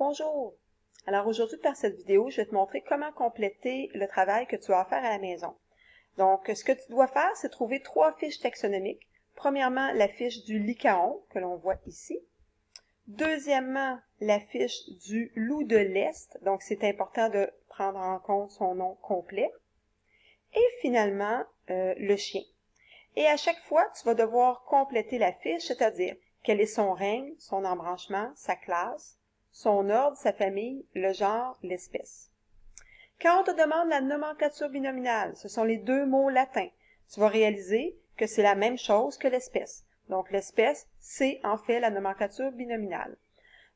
Bonjour! Alors aujourd'hui, par cette vidéo, je vais te montrer comment compléter le travail que tu as à faire à la maison. Donc, ce que tu dois faire, c'est trouver 3 fiches taxonomiques. Premièrement, la fiche du lycaon, que l'on voit ici. Deuxièmement, la fiche du loup de l'Est, donc c'est important de prendre en compte son nom complet. Et finalement, le chien. Et à chaque fois, tu vas devoir compléter la fiche, c'est-à-dire quel est son règne, son embranchement, sa classe, son ordre, sa famille, le genre, l'espèce. Quand on te demande la nomenclature binominale, ce sont les 2 mots latins, tu vas réaliser que c'est la même chose que l'espèce. Donc l'espèce, c'est en fait la nomenclature binominale.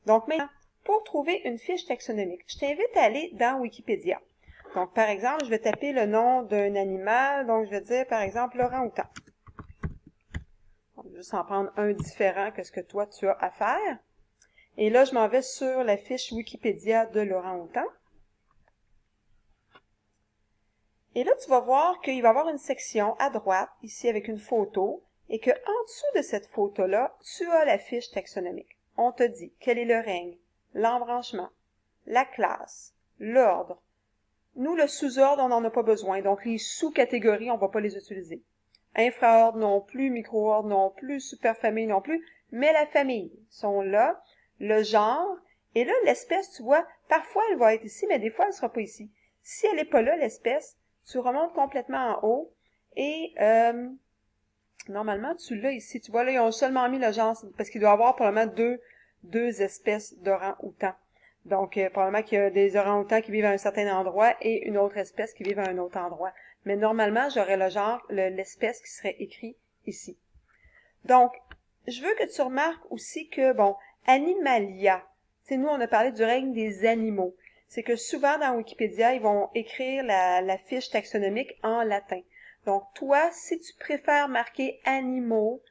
Donc maintenant, pour trouver une fiche taxonomique, je t'invite à aller dans Wikipédia. Donc par exemple, je vais taper le nom d'un animal, donc je vais dire par exemple l'orang-outan. Je vais juste en prendre un différent que ce que toi tu as à faire. Et là, je m'en vais sur la fiche Wikipédia de l'orang-outan. Et là, tu vas voir qu'il va y avoir une section à droite, ici avec une photo, et que en dessous de cette photo-là, tu as la fiche taxonomique. On te dit quel est le règne, l'embranchement, la classe, l'ordre. Nous, le sous-ordre, on n'en a pas besoin, donc les sous-catégories, on ne va pas les utiliser. Infraordre non plus, micro-ordre non plus, superfamille non plus, mais la famille sont là, le genre, et là, l'espèce, tu vois, parfois elle va être ici, mais des fois elle ne sera pas ici. Si elle n'est pas là, l'espèce, tu remontes complètement en haut, et normalement, tu l'as ici. Tu vois, là, ils ont seulement mis le genre, parce qu'il doit y avoir probablement deux espèces d'orang-outans. Donc, probablement qu'il y a des orang-outans qui vivent à un certain endroit et une autre espèce qui vivent à un autre endroit. Mais normalement, j'aurais le genre, l'espèce qui serait écrit ici. Donc, je veux que tu remarques aussi que, bon, Animalia, tu sais, nous, on a parlé du règne des animaux. C'est que souvent, dans Wikipédia, ils vont écrire la fiche taxonomique en latin. Donc, toi, si tu préfères marquer animaux,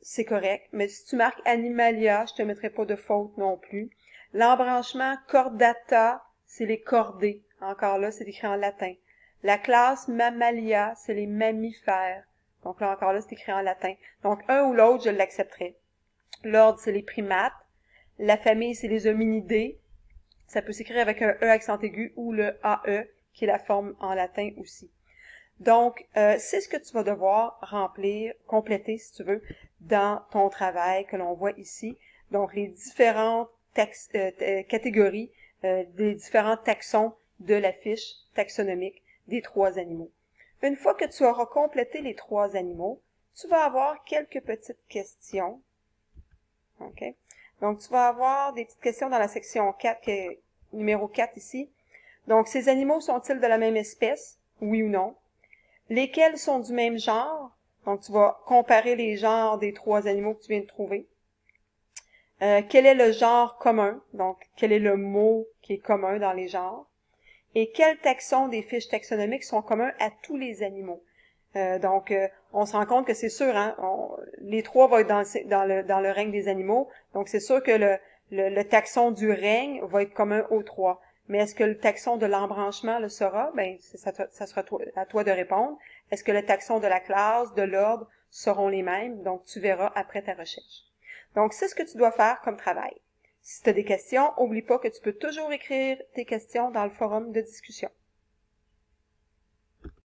c'est correct. Mais si tu marques Animalia, je te mettrai pas de faute non plus. L'embranchement Chordata, c'est les chordés. Encore là, c'est écrit en latin. La classe Mammalia, c'est les mammifères. Donc là, encore là, c'est écrit en latin. Donc, un ou l'autre, je l'accepterai. L'ordre, c'est les primates. La famille, c'est les hominidés. Ça peut s'écrire avec un E accent aigu ou le AE, qui est la forme en latin aussi. Donc, c'est ce que tu vas devoir remplir, compléter, si tu veux, dans ton travail que l'on voit ici. Donc, les différentes catégories, des différents taxons de la fiche taxonomique des 3 animaux. Une fois que tu auras complété les 3 animaux, tu vas avoir quelques petites questions. OK? Donc, tu vas avoir des petites questions dans la section 4, qui est numéro 4 ici. Donc, ces animaux sont-ils de la même espèce? Oui ou non? Lesquels sont du même genre? Donc, tu vas comparer les genres des 3 animaux que tu viens de trouver. Quel est le genre commun? Donc, quel est le mot qui est commun dans les genres? Et quels taxons des fiches taxonomiques sont communs à tous les animaux? Donc, on se rend compte que c'est sûr, hein, les 3 vont être dans le règne des animaux. Donc, c'est sûr que le taxon du règne va être commun aux 3. Mais est-ce que le taxon de l'embranchement le sera? Ben, ça sera à toi de répondre. Est-ce que le taxon de la classe, de l'ordre seront les mêmes? Donc, tu verras après ta recherche. Donc, c'est ce que tu dois faire comme travail. Si tu as des questions, n'oublie pas que tu peux toujours écrire tes questions dans le forum de discussion.